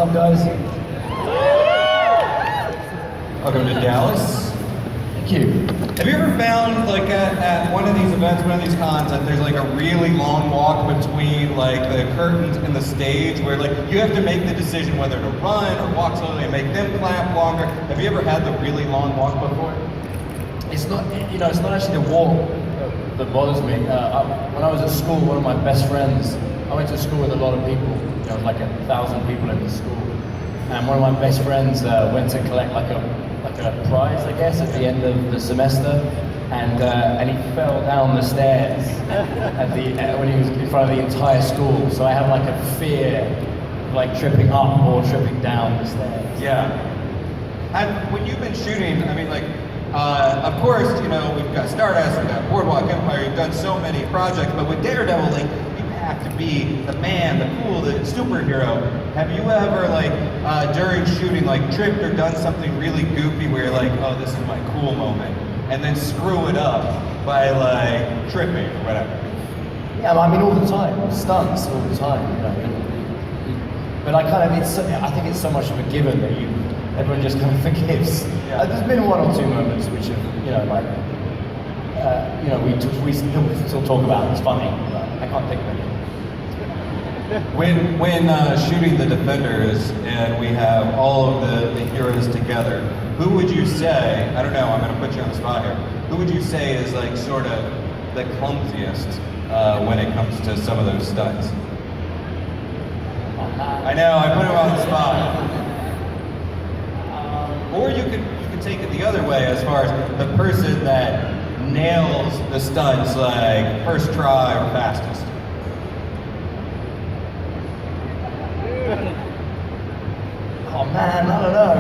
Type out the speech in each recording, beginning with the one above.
up, guys? Welcome to Dallas. Thank you. Have you ever found, like, at one of these events, one of these cons, that there's like a really long walk between like the curtains and the stage, where like you have to make the decision whether to run or walk slowly and make them clap longer? Have you ever had the really long walk before? It's not, it's not actually the walk that bothers me. When I was at school, one of my best friends, I went to school with a lot of people, like 1,000 people in the school. And one of my best friends went to collect like a prize, I guess, at the end of the semester, and he fell down the stairs when he was in front of the entire school. So I have like a fear of like tripping up or tripping down the stairs. Yeah. And when you've been shooting, I mean, like, of course, we've got Stardust, we've got Boardwalk Empire, you've done so many projects, but with Daredevil, like, you have to be the man, the cool, the superhero. Have you ever, like, during shooting, like, tripped or done something really goofy where you're like, oh, this is my cool moment, and then screw it up by, like, tripping or whatever? Yeah, I mean, all the time, stunts all the time, But I think it's so much of a given that everyone just kind of forgives. Yeah. There's been one or two moments which have, we still talk about. It's funny, but I can't think of any. When shooting the Defenders and we have all of the heroes together, who would you say, I don't know, I'm going to put you on the spot here, who would you say is like sort of the clumsiest when it comes to some of those stunts? I know, I put him on the spot. Or you could take it the other way, as far as the person that nails the stunts like first try or fastest. Oh man, I don't know.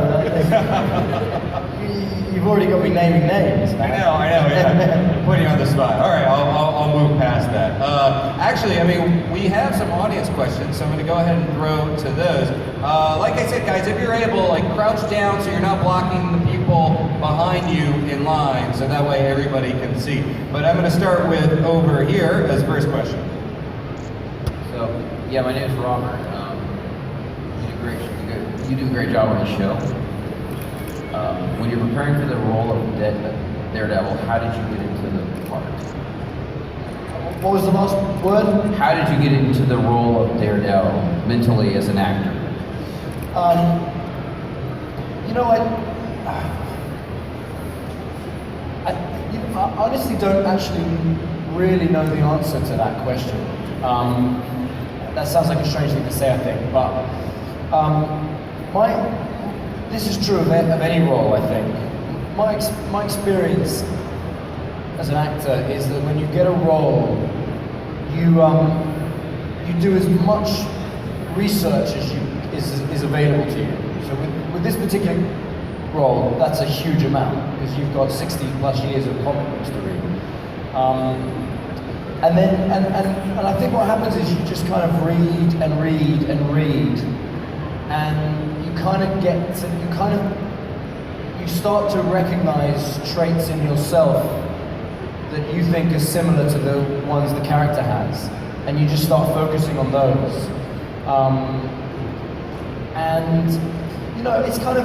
You've already got me naming names. I know, yeah. I'm putting you on the spot. All right, I'll move past that. Actually, I mean, we have some audience questions, so I'm going to go ahead and throw to those. Like I said, guys, if you're able, like, crouch down so you're not blocking the people behind you in line, so that way everybody can see. But I'm going to start with over here as first question. So, yeah, my name is Robert. You do a great job on the show. When you're preparing for the role of Daredevil, how did you get into the part? What was the last word? How did you get into the role of Daredevil mentally as an actor? I honestly don't actually really know the answer to that question. That sounds like a strange thing to say, I think, but this is true of any role, I think. My experience as an actor is that when you get a role, you do as much research as is available to you. So with this particular role, that's a huge amount, because you've got 60 plus years of comic books to read. And I think what happens is you just kind of read and read and read, and you start to recognize traits in yourself that you think are similar to the ones the character has, and you just start focusing on those. It's kind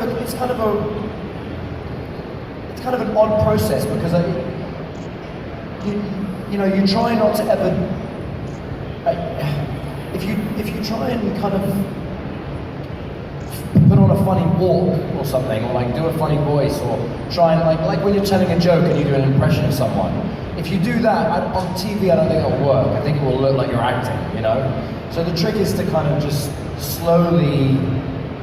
of an odd process, because you try not to ever, if you try and kind of put on a funny walk or something, or like do a funny voice, or try and like when you're telling a joke and you do an impression of someone, if you do that on TV, I don't think it'll work. I think it will look like you're acting, So the trick is to kind of just slowly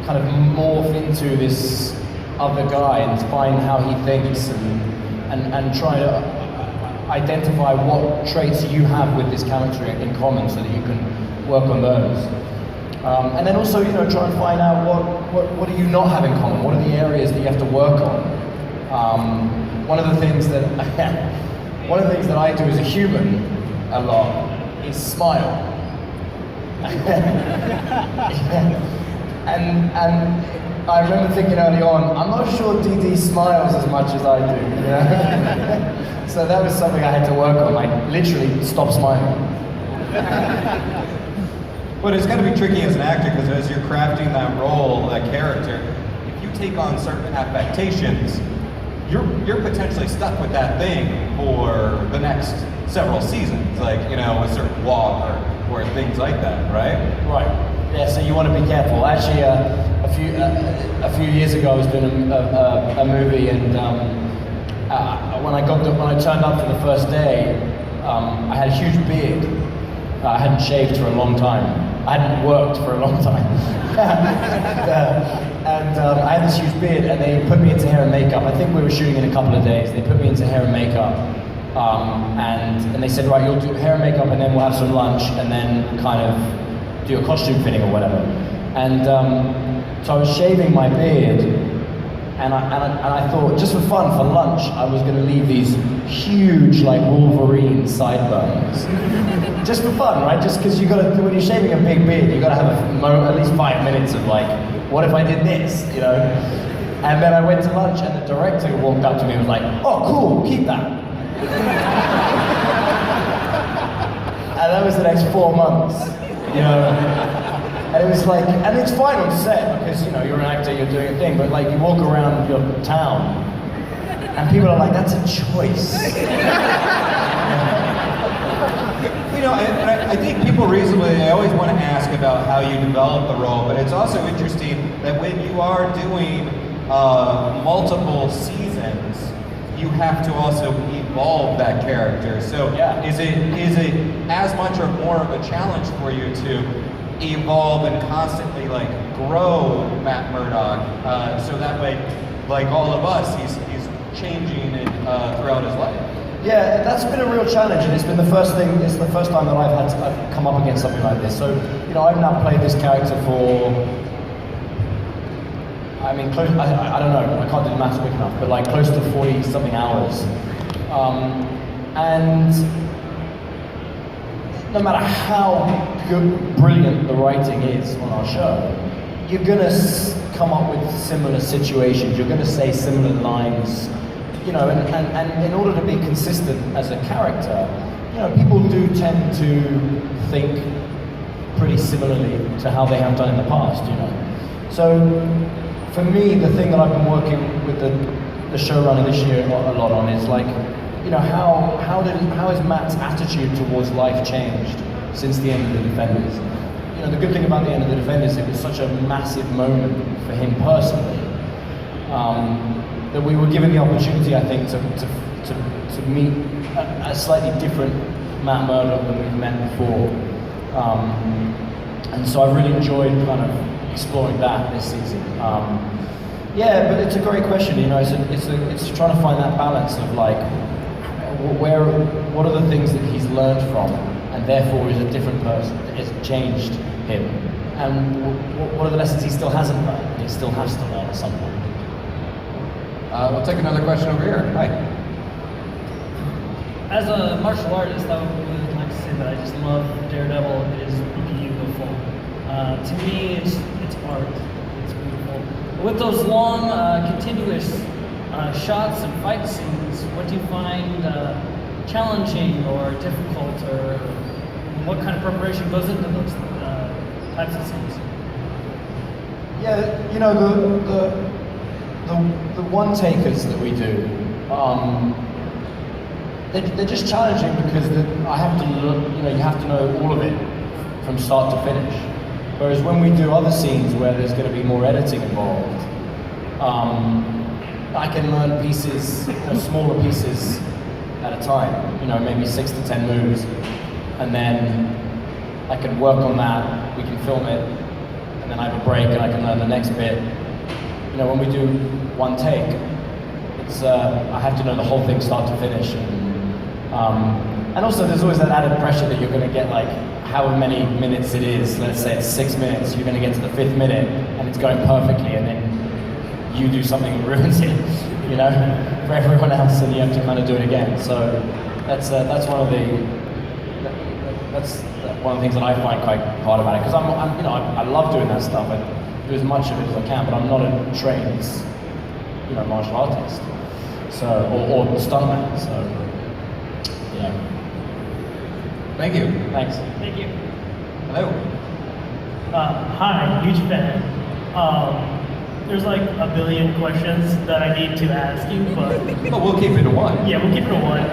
kind of morph into this other guy and find how he thinks, and try to identify what traits you have with this character in common, so that you can work on those. And then also, try and find out what do you not have in common? What are the areas that you have to work on? One of the things that I do as a human a lot is smile. And I remember thinking early on, I'm not sure DD smiles as much as I do. So that was something I had to work on. I literally stopped smiling. But it's got to be tricky as an actor because as you're crafting that role, that character, if you take on certain affectations, you're potentially stuck with that thing for the next several seasons, like a certain walk or things like that, right? Right. Yeah. So you want to be careful. Actually, a few years ago, I was doing a movie, and when I turned up for the first day, I had a huge beard. I hadn't shaved for a long time. I hadn't worked for a long time. and I had this huge beard, and they put me into hair and makeup. I think we were shooting in a couple of days. They put me into hair and makeup, and they said, right, you'll do hair and makeup, and then we'll have some lunch, and then kind of do a costume fitting or whatever. And so I was shaving my beard, and I thought, just for fun, for lunch, I was going to leave these huge, like Wolverine sideburns. Just for fun, right? Just because when you're shaving a big beard, you got to have at least 5 minutes of like, what if I did this, And then I went to lunch, and the director walked up to me and was like, oh, cool, keep that. And that was the next 4 months, And it was like, and it's fine on set because you're an actor, you're doing a thing, but like you walk around your town, and people are like, "That's a choice." I think people reasonably, they always want to ask about how you develop the role, but it's also interesting that when you are doing multiple seasons, you have to also evolve that character. So yeah. Is it as much or more of a challenge for you to evolve and constantly like grow Matt Murdock, so that way, like all of us, he's changing it throughout his life? Yeah, that's been a real challenge, and it's the first time that I've come up against something like this. So, I've now played this character for, I don't know, I can't do the maths quick enough, but like close to 40 something hours. And no matter how brilliant the writing is on our show, you're gonna come up with similar situations, you're gonna say similar lines, and in order to be consistent as a character, people do tend to think pretty similarly to how they have done in the past, So for me, the thing that I've been working with the showrunner this year a lot on is like, how has Matt's attitude towards life changed since the end of The Defenders? The good thing about the end of The Defenders, it was such a massive moment for him personally, that we were given the opportunity, I think, to meet a slightly different Matt Murdock than we've met before. And so I've really enjoyed kind of exploring that this season. Yeah, but it's a great question. It's trying to find that balance of like, what are the things that he's learned from, and therefore is a different person, has changed him, and what are the lessons he still hasn't learned, and he still has to learn at some point. We'll take another question over here. Hi. As a martial artist, I would like to say that I just love Daredevil. It is beautiful. To me, it's art. It's beautiful. With those long, continuous shots and fight scenes, what do you find challenging or difficult, or what kind of preparation goes into those types of scenes? Yeah, the one takers that we do, they're just challenging because I have to, you have to know all of it from start to finish. Whereas when we do other scenes where there's going to be more editing involved, I can learn pieces, smaller pieces at a time, maybe 6 to 10 moves, and then I can work on that, we can film it, and then I have a break and I can learn the next bit. When we do one take, it's I have to know the whole thing start to finish, and also there's always that added pressure that you're going to get like however many minutes it is. Let's say it's 6 minutes, you're going to get to the 5th minute and it's going perfectly, and then you do something that ruins it, for everyone else, and you have to kind of do it again. So that's one of the things that I find quite hard about it, because I love doing that stuff. I do as much of it as I can, but I'm not a trained, martial artist, so or stuntman. So Thank you. Thanks. Thank you. Hello. Hi, huge fan. There's like a billion questions that I need to ask you, but But we'll keep it to one. yeah, we'll keep it to one.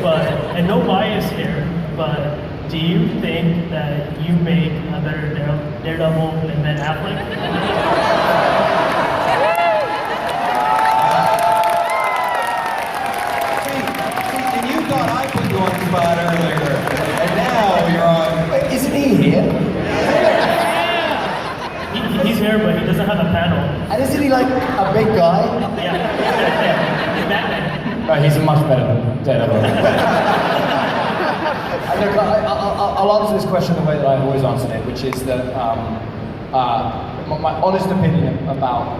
But and no bias here, but do you think that you make a better Daredevil than Ben Affleck? And you thought I put you on the spot earlier, and now you're on. Wait, isn't he here? He's here, but he doesn't have a panel. And isn't he like a big guy? Yeah, he's Batman. Right, he's much better than Daredevil. And look, I'll answer this question the way that I've always answered it, which is that my honest opinion about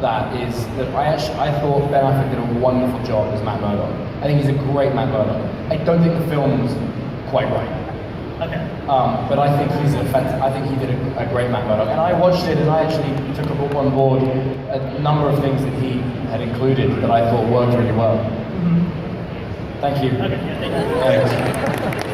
that is that I thought Ben Affleck did a wonderful job as Matt Murdock. I think he's a great Matt Murdock. I don't think the film's quite right. Okay. But I think I think he did a great Matt Murdock. And I watched it and I actually took on board a number of things that he had included that I thought worked really well. Thank you. Okay, yeah, thank you.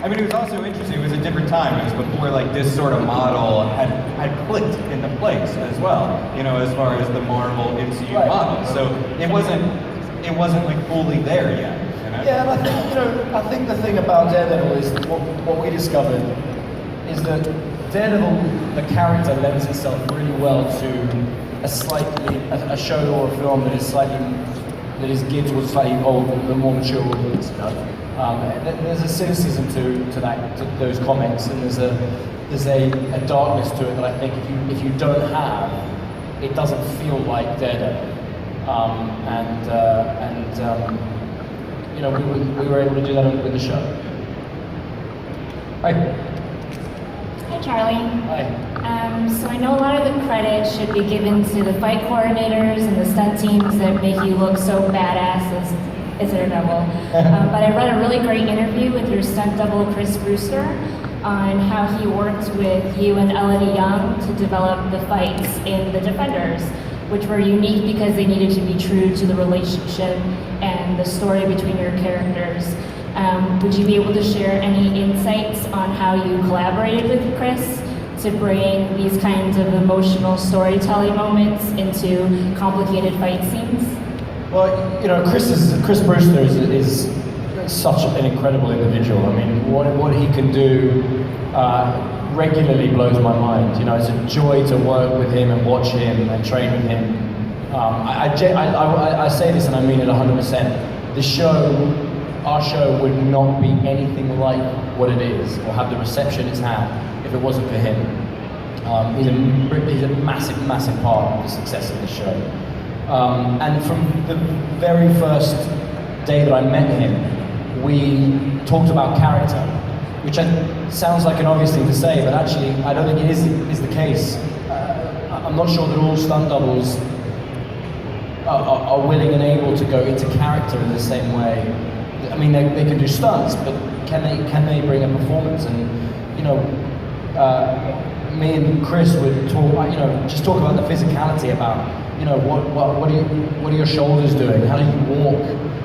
I mean, it was also interesting. It was a different time. It was before like this sort of model had clicked into place as well. You know, as far as the Marvel MCU Right. model. So it wasn't like fully there yet. You know? Yeah, and I think I think the thing about Daredevil is what we discovered is that Daredevil, the character, lends itself really well to a show or a film that is geared towards slightly older, the more mature audience. You know? There's a cynicism to those comics, and there's a darkness to it that I think if you don't have, it doesn't feel like Daredevil. You know, we were able to do that with the show. Hi. Hi, Charlie. Hi. So I know a lot of the credit should be given to the fight coordinators and the stunt teams that make you look so badass as Daredevil. But I read a really great interview with your stunt double, Chris Brewster, on how he worked with you and Elodie Young to develop the fights in The Defenders, which were unique because they needed to be true to the relationship and the story between your characters. Would you be able to share any insights on how you collaborated with Chris to bring these kinds of emotional storytelling moments into complicated fight scenes? Well, you know, Chris Brewster is such an incredible individual. I mean, what he can do regularly blows my mind. You know, it's a joy to work with him and watch him and train with him. I say this and I mean it 100%. Our show would not be anything like what it is or have the reception it's had if it wasn't for him. He's a massive, massive part of the success of the show. And from the very first day that I met him, we talked about character, which sounds like an obvious thing to say, but actually I don't think it is the case. I'm not sure that all stunt doubles are willing and able to go into character in the same way. I mean, they can do stunts, but can they bring a performance? And you know, me and Chris would talk, just talk about the physicality, about what are your shoulders doing? How do you walk?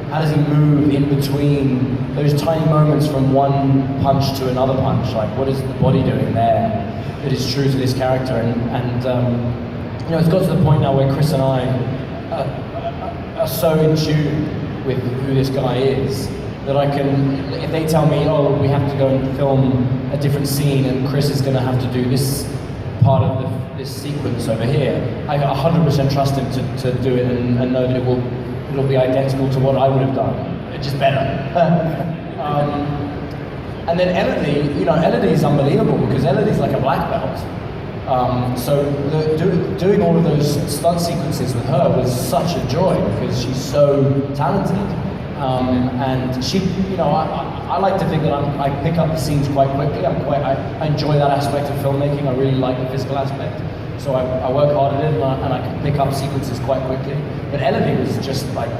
How does he move in between those tiny moments from one punch to another punch? Like, what is the body doing there that is true to this character? And it's got to the point now where Chris and I are so in tune with who this guy is that I can, if they tell me, oh, we have to go and film a different scene and Chris is going to have to do this part of this sequence over here, I 100% trust him to do it and know that it'll be identical to what I would have done, just better. And then Elodie is unbelievable because Elodie's like a black belt. So doing all of those stunt sequences with her was such a joy because she's so talented. And she, I like to think that I pick up the scenes quite quickly. I enjoy that aspect of filmmaking. I really like the physical aspect. So I work hard at it and I can pick up sequences quite quickly. But Elodie was just like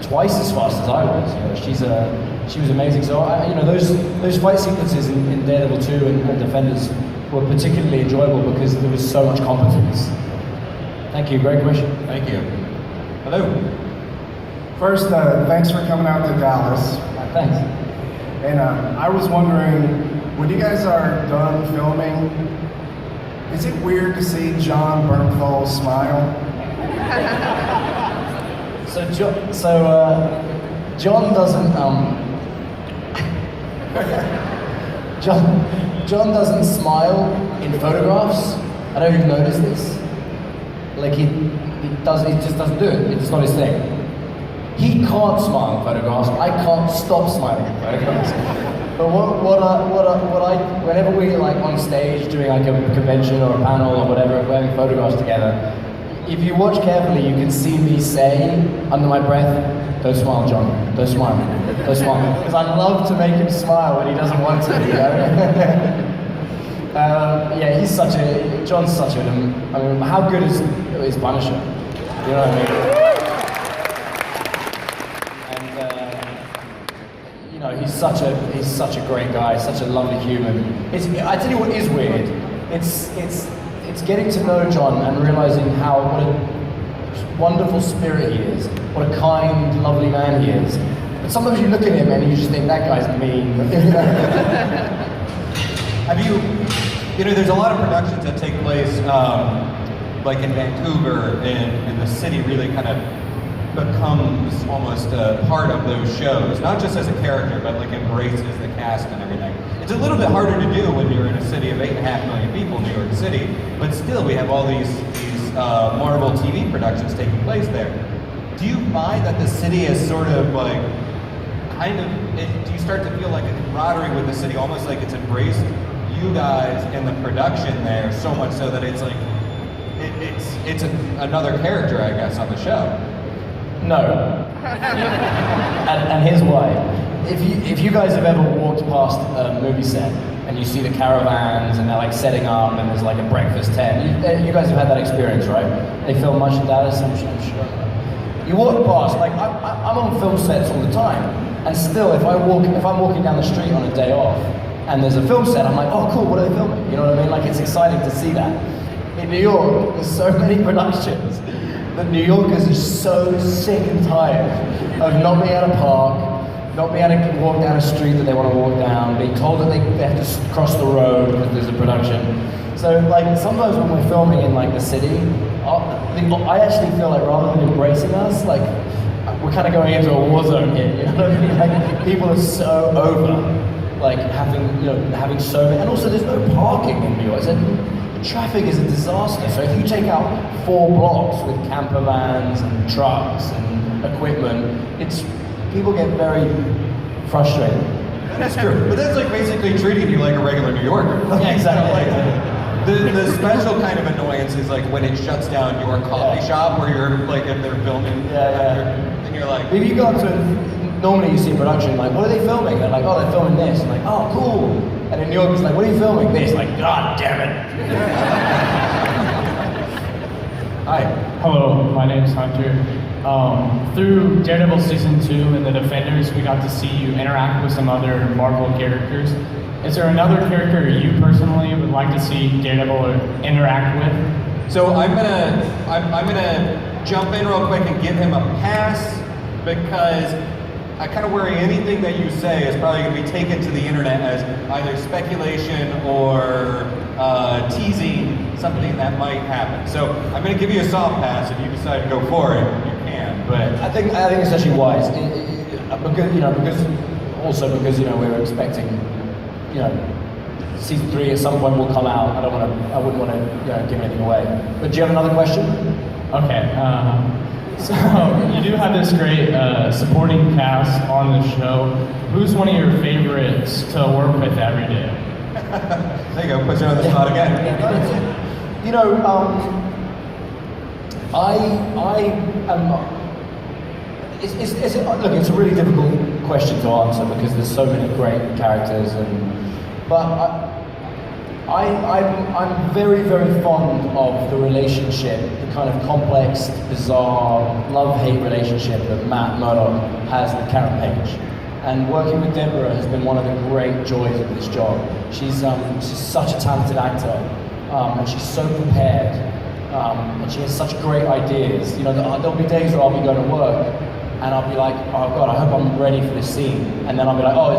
twice as fast as I was. She was amazing. So those fight sequences in Daredevil 2 and Defenders were particularly enjoyable because there was so much competence. Thank you, great question. Thank you. Hello. First, thanks for coming out to Dallas. Thanks. And I was wondering, when you guys are done filming, Is it weird to see John Bernthal smile? John doesn't John doesn't smile in photographs. I don't know if you've noticed this. Like he just doesn't do it. It's not his thing. He can't smile in photographs. I can't stop smiling in photographs. But whenever we like on stage doing like a convention or a panel or whatever, if we're having photographs together, if you watch carefully, you can see me say under my breath, "Don't smile, John. Don't smile. Don't smile." Because I love to make him smile when he doesn't want to. You know? Yeah, John's such a. I mean, how good is Punisher? You know what I mean? He's such a great guy, such a lovely human. I tell you what is weird. It's getting to know John and realizing what a wonderful spirit he is, what a kind, lovely man he is. But sometimes you look at him and you just think that guy's mean. Have you know, there's a lot of productions that take place, like in Vancouver, and the city really kind of becomes almost a part of those shows, not just as a character, but like embraces the cast and everything. It's a little bit harder to do when you're in a city of 8.5 million people, New York City, but still we have all these Marvel TV productions taking place there. Do you find that the city is sort of like, do you start to feel like a camaraderie with the city, almost like it's embraced you guys and the production there so much so that it's like, it's another character, I guess, on the show? No. and here's why. If you guys have ever walked past a movie set and you see the caravans and they're like setting up and there's like a breakfast tent, you guys have had that experience, right? They film much in Dallas, I'm sure. You walk past, like I'm on film sets all the time, and still if I'm walking down the street on a day off and there's a film set, I'm like, oh cool, what are they filming? You know what I mean? Like it's exciting to see that. In New York, there's so many productions that New Yorkers are so sick and tired of not being able to park, not being able to walk down a street that they want to walk down, being told that they have to cross the road because there's a production. So like sometimes when we're filming in like the city, I actually feel like rather than embracing us, like we're kind of going into a war zone here. You know what I mean? Like people are so over, like having so many, and also there's no parking in New York. Traffic is a disaster. So if you take out 4 blocks with camper vans and trucks and equipment, people get very frustrated. That's true. But that's like basically treating you like a regular New Yorker. Yeah, exactly. The special kind of annoyance is like when it shuts down your coffee shop where you're like, if they're filming, and you're like, if you go to, normally you see production, like, what are they filming? They're like, oh, they're filming this. I'm like, oh, cool. And in New York, it's like, what are you filming? This. Like, God damn it. Hi. Hello, my name's Hunter. Through Daredevil Season 2 and The Defenders, we got to see you interact with some other Marvel characters. Is there another character you personally would like to see Daredevil interact with? So I'm gonna jump in real quick and give him a pass because I kind of worry anything that you say is probably going to be taken to the internet as either speculation or teasing something that might happen. So I'm going to give you a soft pass. If you decide to go for it, you can. But I think it's actually wise because we're expecting season 3 at some point will come out. I wouldn't want to give anything away. But do you have another question? Okay. So you do have this great supporting cast on the show. Who's one of your favorites to work with every day? There you go, put you on the spot again. I am. Look, it's a really difficult question to answer because there's so many great characters, but I'm very, very fond of the relationship, the kind of complex, bizarre, love-hate relationship that Matt Murdock has with Karen Page. And working with Deborah has been one of the great joys of this job. She's such a talented actor, and she's so prepared, and she has such great ideas. There'll be days where I'll be going to work, and I'll be like, oh God, I hope I'm ready for this scene. And then I'll be like, oh,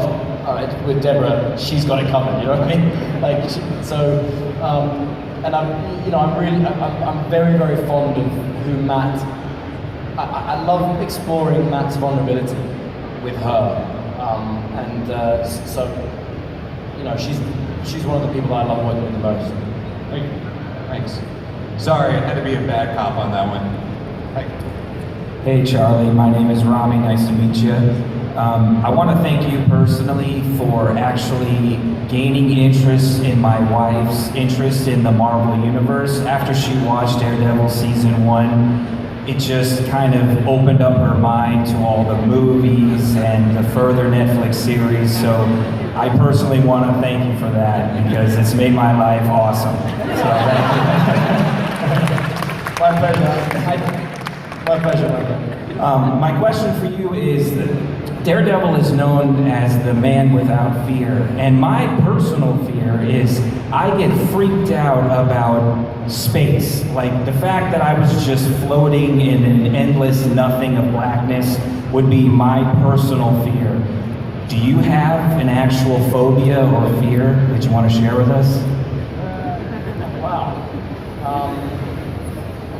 it's with Deborah, she's got it covered, you know what I mean? I'm very, very fond of who Matt. I love exploring Matt's vulnerability with her, so she's one of the people I love working with the most. Thanks. Sorry, I had to be a bad cop on that one. Hey Charlie, my name is Rami, nice to meet you. I want to thank you personally for actually gaining interest in my wife's interest in the Marvel Universe. After she watched Daredevil Season 1, it just kind of opened up her mind to all the movies and the further Netflix series. So I personally want to thank you for that because it's made my life awesome. So thank you. My pleasure. My pleasure. My question for you is that Daredevil is known as the man without fear, and my personal fear is I get freaked out about space. Like the fact that I was just floating in an endless nothing of blackness would be my personal fear. Do you have an actual phobia or fear that you want to share with us? Wow.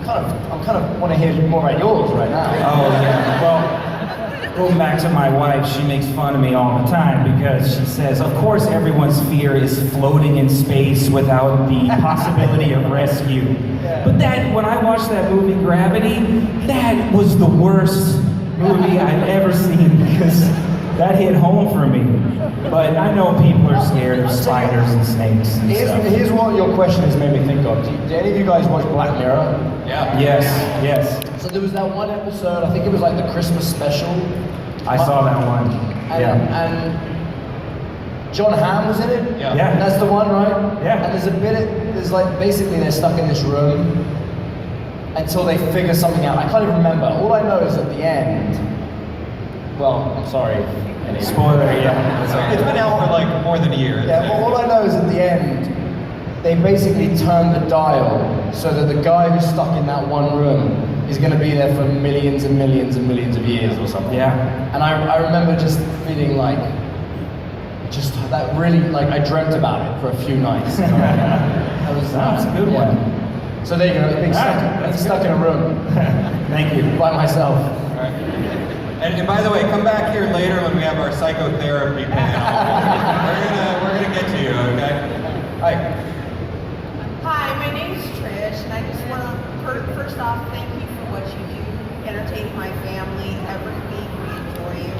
I kind of want to hear more about yours right now. Oh yeah, well, going back to my wife, she makes fun of me all the time because she says, of course everyone's fear is floating in space without the possibility of rescue. Yeah. But that, when I watched that movie Gravity, that was the worst movie I've ever seen because that hit home for me. But I know people are scared of spiders and snakes and stuff. Here's what your question has made me think of. Do any of you guys watch Black Mirror? Yeah. Yes, yes. So there was that one episode, I think it was like the Christmas special. I saw that one. And John Hamm was in it? Yeah. Yeah. That's the one, right? Yeah. And there's like, basically they're stuck in this room until they figure something out. I can't even remember. All I know is at the end, well, I'm sorry. Spoiler, yeah. It's been out for like more than a year. Yeah, well, all I know is at the end, they basically turn the dial so that the guy who's stuck in that one room is going to be there for millions and millions and millions of years or something. Yeah. And I remember just feeling like, just that really, like I dreamt about it for a few nights. That's a good one. So there you go, being stuck in a room. Thank you. By myself. All right. And by the way, come back here later when we have our psychotherapy panel. we're gonna get to you, okay? Hi. Hi, my name's Trish, and I just want to first off thank you for what you do, entertaining my family every week. We enjoy you.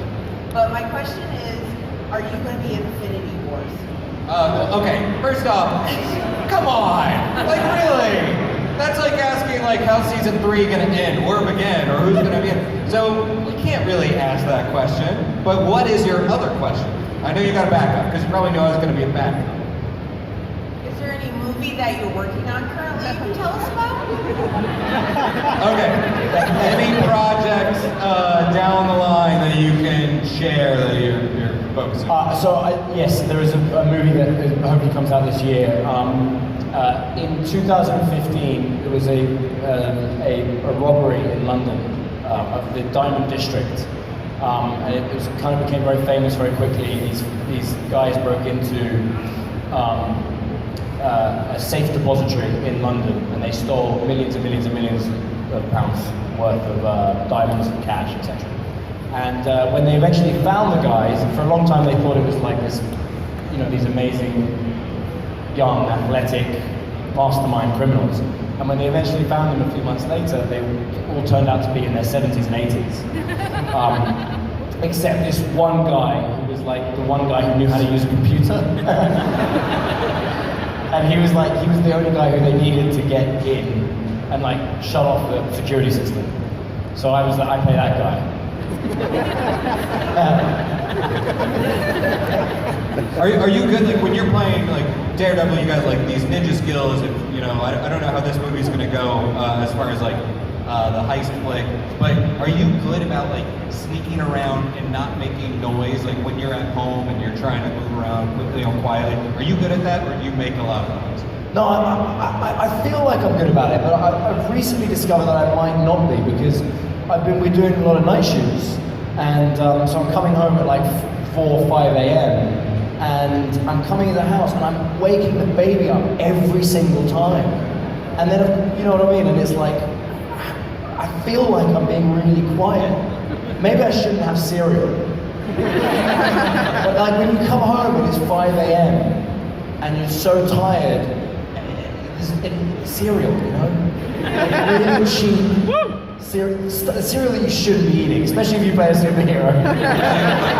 But my question is, are you going to be in Infinity Wars? Okay. First off, come on, like really? That's like asking like how's season 3 gonna end or begin or who's gonna be in. So we can't really ask that question. But what is your other question? I know you got a backup because you probably know I was gonna be a backup. Is there any movie that you're working on currently you can tell us about? Okay. Any projects down the line that you can share that you're focusing on? Yes, there is a movie that hopefully comes out this year. In 2015, there was a robbery in London of the Diamond District, and it kind of became very famous very quickly. These guys broke into a safe depository in London, and they stole millions and millions and millions of pounds worth of diamonds and cash, etc. And when they eventually found the guys, for a long time they thought it was like this, these amazing, young, athletic, mastermind criminals. And when they eventually found them a few months later, they all turned out to be in their 70s and 80s. Except this one guy, who was like the one guy who knew how to use a computer. And he was the only guy who they needed to get in and like shut off the security system. So I play that guy. Are you good, like when you're playing like Daredevil, you got like these ninja skills, and I don't know how this movie's gonna go as far as like the heist flick, but are you good about like sneaking around and not making noise, like when you're at home and you're trying to move around quickly and quietly? Are you good at that, or do you make a lot of noise? No, I feel like I'm good about it, but I've recently discovered that I might not be because we're doing a lot of night shoots, and so I'm coming home at like 4 or 5 a.m. and I'm coming in the house and I'm waking the baby up every single time. And then, you know what I mean? And it's like, I feel like I'm being really quiet. Maybe I shouldn't have cereal. But like when you come home and it's 5 a.m. and you're so tired, cereal, you know? Like really cheap cereal that you shouldn't be eating, especially if you play a superhero.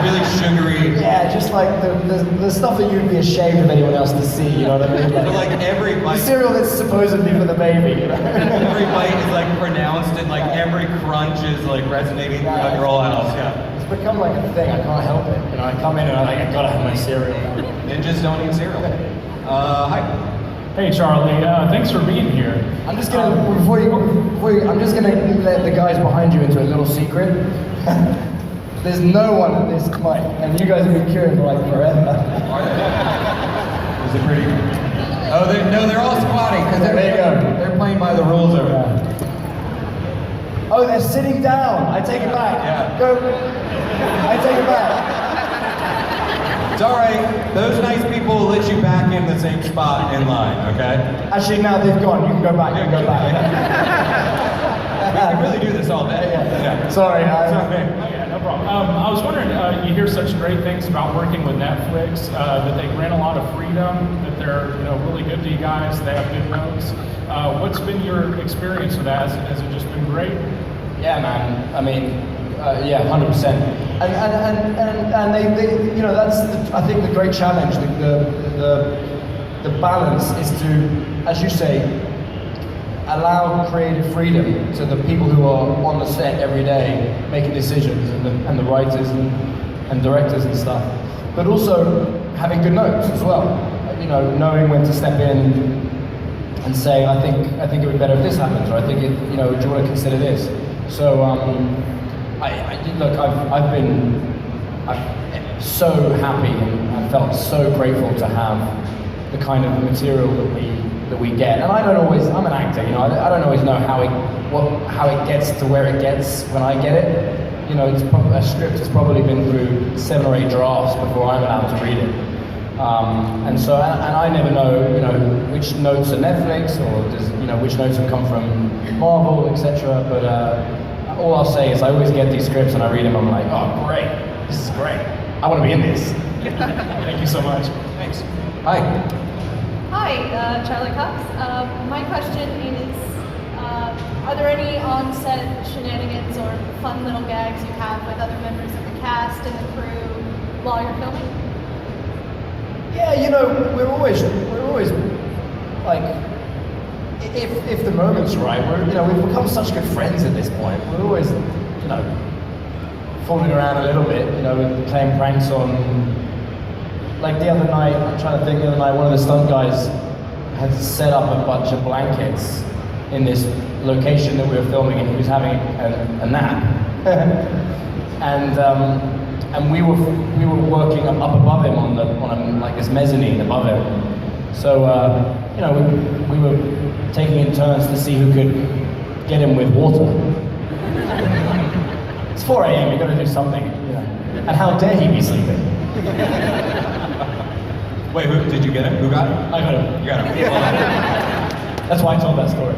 Really sugary. Yeah, just like the stuff that you'd be ashamed of anyone else to see, you know what I mean? So like every bite, cereal that's supposedly for the baby, you know? every bite is like pronounced and like every crunch is like resonating throughout your whole house. Yeah. It's become like a thing, I can't help it. You know, I come in and I'm like, I gotta have my cereal. Ninjas don't eat cereal. Hi. Hey Charlie, thanks for being here. I'm just gonna, before you, I'm just gonna let the guys behind you into a little secret. There's no one at this mic, and you guys have been queuing for like forever. Is it pretty? Oh, they're all squatting because they're playing by the rules over there. Oh, they're sitting down. I take it back. Yeah. Go. I take it back. It's all right. Those nice people will let you back in the same spot in line, okay? Actually, now they've gone. You can go back. You can go back. We can really do this all day. Yeah. Sorry. Yeah, no problem. I was wondering, you hear such great things about working with Netflix, that they grant a lot of freedom, that they're really good to you guys, they have good notes. What's been your experience with that? Has it just been great? Yeah, man. I mean, yeah, 100%. And they that's I think the great challenge. The balance is to, as you say, allow creative freedom to the people who are on the set every day making decisions, and the writers and directors and stuff. But also having good notes as well. You know, knowing when to step in and say, I think it would be better if this happens, or I think do you want to consider this? So I've been so happy and I felt so grateful to have the kind of material that we get. And I'm an actor, I don't always know how it gets to where it gets when I get it. A script has probably been through 7 or 8 drafts before I'm allowed to read it. And I never know, which notes are Netflix, or which notes have come from Marvel, etc. But all I'll say is I always get these scripts and I read them. I'm like, oh great, this is great. I want to be in this. Thank you so much. Thanks. Hi. Hi, Charlie Cox. My question is, are there any on-set shenanigans or fun little gags you have with other members of the cast and the crew while you're filming? Yeah, we're always like, if the moment's right, we've become such good friends at this point. We're always, fooling around a little bit, playing pranks on. Like the other night, I'm trying to think. The other night, one of the stunt guys had set up a bunch of blankets in this location that we were filming, and he was having a nap. And we were working up above him on like this mezzanine above him. So we were taking in turns to see who could get him with water. It's 4 a.m. You've got to do something, And how dare he be sleeping? Wait, who did you get him? Who got him? I got him. You got him. That's why I told that story.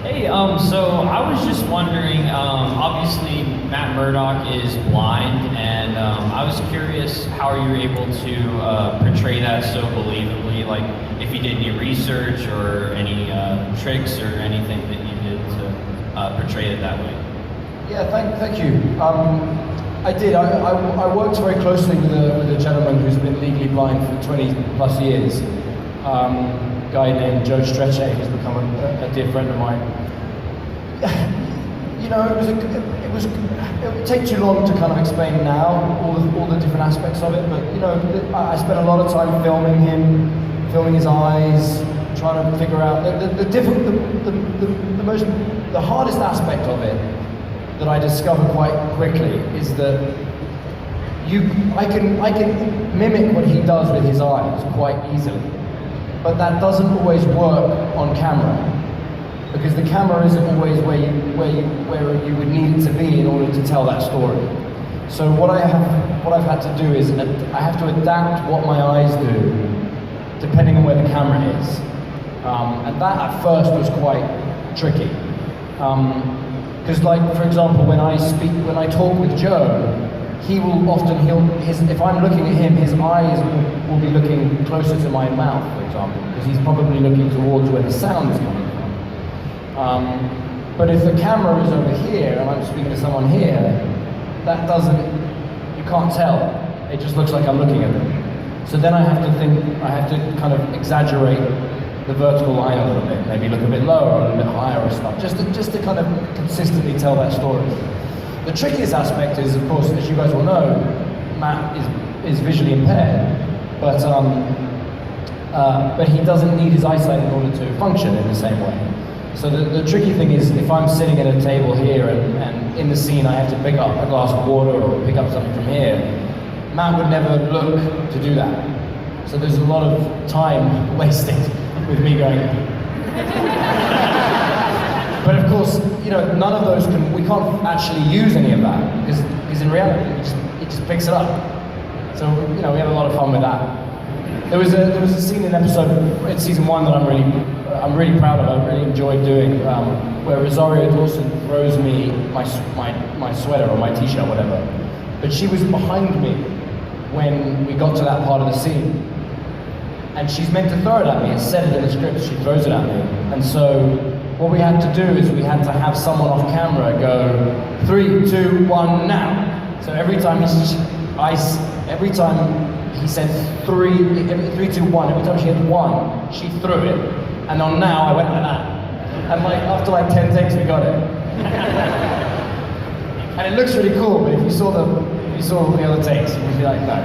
Hey, so I was just wondering, obviously Matt Murdock is blind, and I was curious how are you able to portray that so believably, like if you did any research or any tricks or anything that you did to portray it that way? Yeah, thank you. I did. I worked very closely with a gentleman who's been legally blind for 20 plus years. A guy named Joe Strecce, who's become a dear friend of mine. It would take too long to kind of explain now all the different aspects of it. But I spent a lot of time filming him, filming his eyes, trying to figure out the hardest aspect of it that I discovered quite quickly is that I can mimic what he does with his eyes quite easily, but that doesn't always work on camera because the camera isn't always where you would need it to be in order to tell that story. So what I've had to do is I have to adapt what my eyes do depending on where the camera is. And that at first was quite tricky. Because like, for example, when I talk with Joe, he will often, if I'm looking at him, his eyes will be looking closer to my mouth, for example, because he's probably looking towards where the sound is coming from. But if the camera is over here and I'm speaking to someone here, you can't tell. It just looks like I'm looking at them. So then I have to kind of exaggerate the vertical line a little bit, maybe look a bit lower or a little bit higher or stuff, just to kind of consistently tell that story. The trickiest aspect is, of course, as you guys will know, Matt is visually impaired, but he doesn't need his eyesight in order to function in the same way. So the tricky thing is, if I'm sitting at a table here and in the scene I have to pick up a glass of water or pick up something from here, Matt would never look to do that. So there's a lot of time wasted with me going. But of course, none of those we can't actually use any of that because in reality it just picks it up. So we have a lot of fun with that. There was a scene in season 1 that I'm really proud of. I really enjoyed doing where Rosario Dawson throws me my sweater or my t-shirt, whatever. But she was behind me when we got to that part of the scene. And she's meant to throw it at me. It said it in the script, she throws it at me. And so what we had to do is we had to have someone off camera go 3, 2, 1, now. So every time every time he said 3, 2, 1, every time she had 1, she threw it. And on now I went like that. And after 10 takes we got it. And it looks really cool, but if you saw the other takes, you'd be like, no.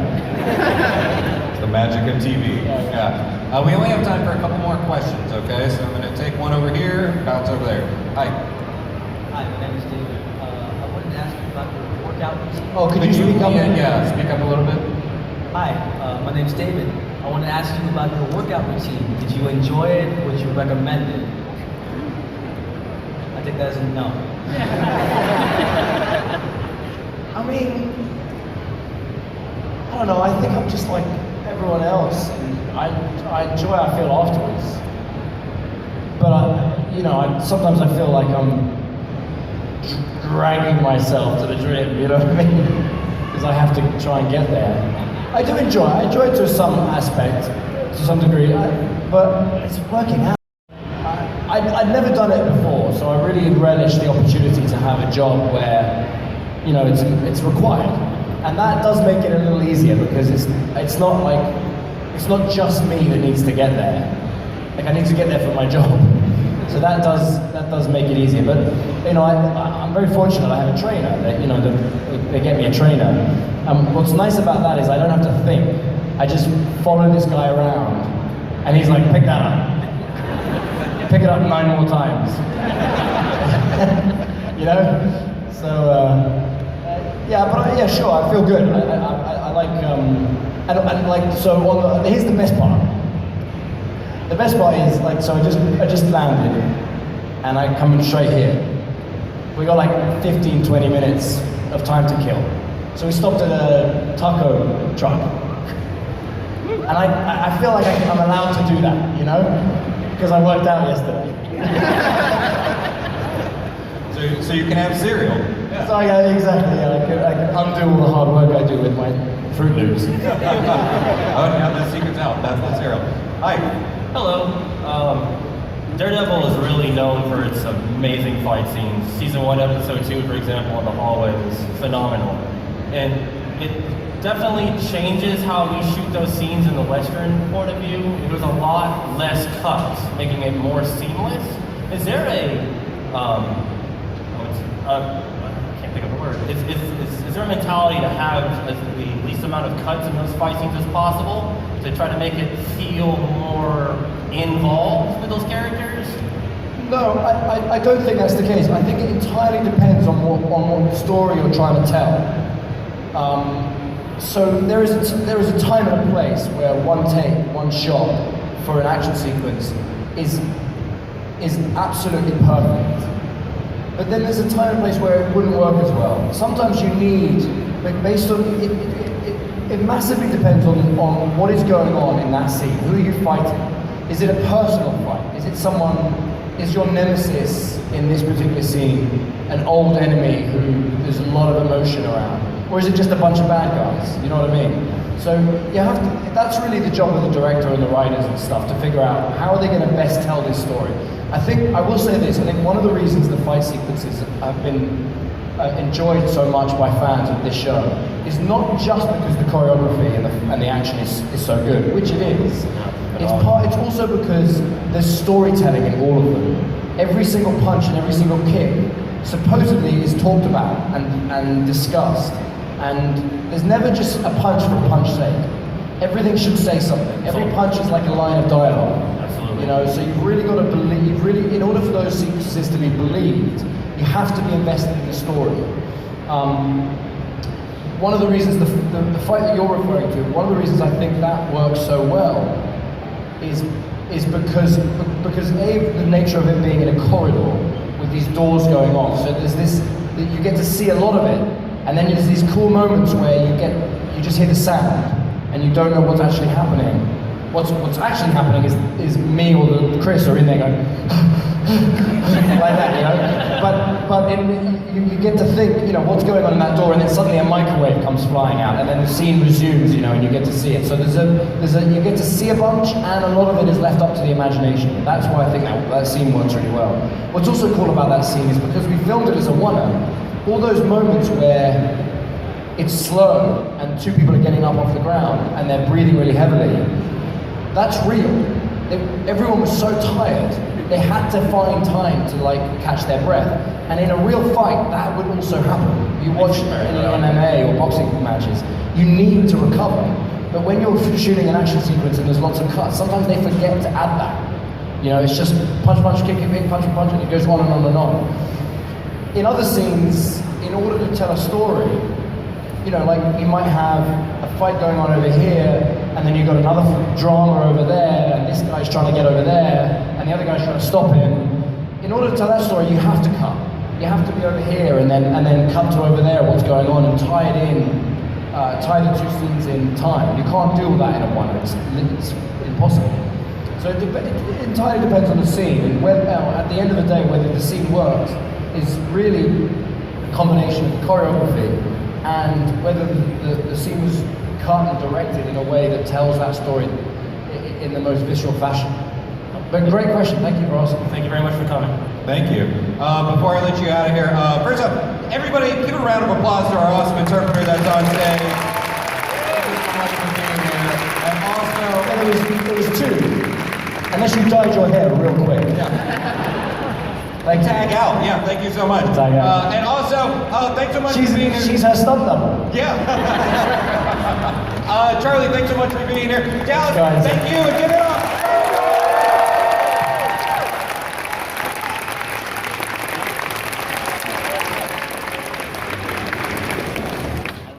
The magic of TV. Yeah. We only have time for a couple more questions, okay? So I'm going to take one over here, bounce over there. Hi. Hi, my name is David. I wanted to ask you about your workout routine. Oh, could you speak up? Yeah, speak up a little bit. Hi, my name is David. I want to ask you about your workout routine. Did you enjoy it? Would you recommend it? I think that's a no. I mean, I don't know, I think I'm just like everyone else. And I enjoy how I feel afterwards. But sometimes I feel like I'm dragging myself to the gym, you know what I mean? Because I have to try and get there. I enjoy it to some aspect, to some degree, but it's working out. I'd never done it before, so I really relish the opportunity to have a job where, it's required. And that does make it a little easier because it's not just me that needs to get there. Like, I need to get there for my job. So that does make it easier. But I'm very fortunate. I have a trainer. They get me a trainer. What's nice about that is I don't have to think. I just follow this guy around, and he's like, pick that up. Pick it up 9 more times. So. Yeah, sure. I feel good. I like so. Here's the best part. The best part is so I just landed, and I come straight here. We got 15-20 minutes of time to kill. So we stopped at a taco truck, and I feel like I'm allowed to do that, because I worked out yesterday. So you can have cereal. Yeah. So exactly. Yeah, I can undo all the hard work I do with my Fruit Loops. Oh, now the secret's out. That's the cereal. Hi. Hello. Daredevil is really known for its amazing fight scenes. Season 1, episode 2, for example, in the hallway was phenomenal. And it definitely changes how we shoot those scenes in the Western point of view. It was a lot less cuts, making it more seamless. Is there I can't think of the word. Is there a mentality to have the least amount of cuts in those fight scenes as possible to try to make it feel more involved with those characters? No, I don't think that's the case. I think it entirely depends on what story you're trying to tell. So there is a time and a place where one take, one shot for an action sequence is absolutely perfect. But then there's a time and place where it wouldn't work as well. Sometimes you need based on it massively depends on what is going on in that scene. Who are you fighting? Is it a personal fight? Is it someone? Is your nemesis in this particular scene an old enemy who there's a lot of emotion around, or is it just a bunch of bad guys? You know what I mean? So you have to. That's really the job of the director and the writers and stuff to figure out how are they going to best tell this story. I think I will say this. I think one of the reasons the fight sequences have been enjoyed so much by fans of this show is not just because the choreography and the action is so good, which it is. It's also because there's storytelling in all of them. Every single punch and every single kick supposedly is talked about and discussed. And there's never just a punch for punch's sake. Everything should say something. Every punch is like a line of dialogue. Absolutely. You know, so you've really got to believe, in order for those sequences to be believed, you have to be invested in the story. One of the reasons, the fight that you're referring to, one of the reasons I think that works so well is because the nature of it being in a corridor with these doors going off. So there's this, you get to see a lot of it, and then there's these cool moments where you just hear the sound, and you don't know what's actually happening. What's actually happening is me or Chris are in there going like that, you know. But you get to think, you know, what's going on in that door, and then suddenly a microwave comes flying out, and then the scene resumes, you know, and you get to see it. So you get to see a bunch, and a lot of it is left up to the imagination. That's why I think that scene works really well. What's also cool about that scene is because we filmed it as a one-up, all those moments where it's slow and two people are getting up off the ground and they're breathing really heavily, that's real. Everyone was so tired, they had to find time to like catch their breath. And in a real fight, that would also happen. You watch any MMA or boxing matches, you need to recover. But when you're shooting an action sequence and there's lots of cuts, sometimes they forget to add that. You know, it's just punch, punch, kick, kick, punch, punch, and it goes on and on and on. In other scenes, in order to tell a story, you know, like you might have a fight going on over here, and then you've got another drama over there, and this guy's trying to get over there, and the other guy's trying to stop him. In order to tell that story, you have to cut. You have to be over here, and then cut to over there, what's going on, and tie it in, tie the two scenes in time. You can't do all that in a one. It's impossible. So it entirely depends on the scene, and whether, at the end of the day, whether the scene works is really a combination of the choreography and whether the scene was cut and directed in a way that tells that story in the most visceral fashion. But great question, thank you for asking. Thank you very much for coming. Thank you. Before I let you out of here, first up, everybody give a round of applause to our awesome interpreter that's on stage. Thank you so much for being here. And also, there was two, unless you dyed your hair real quick. Yeah. Like tag out, yeah, thank you so much. Tag out. And also, thanks so much for being here. She's her stunt double. Yeah. Charlie, thanks so much for being here. Dallas, Guys. thank you, and give it up.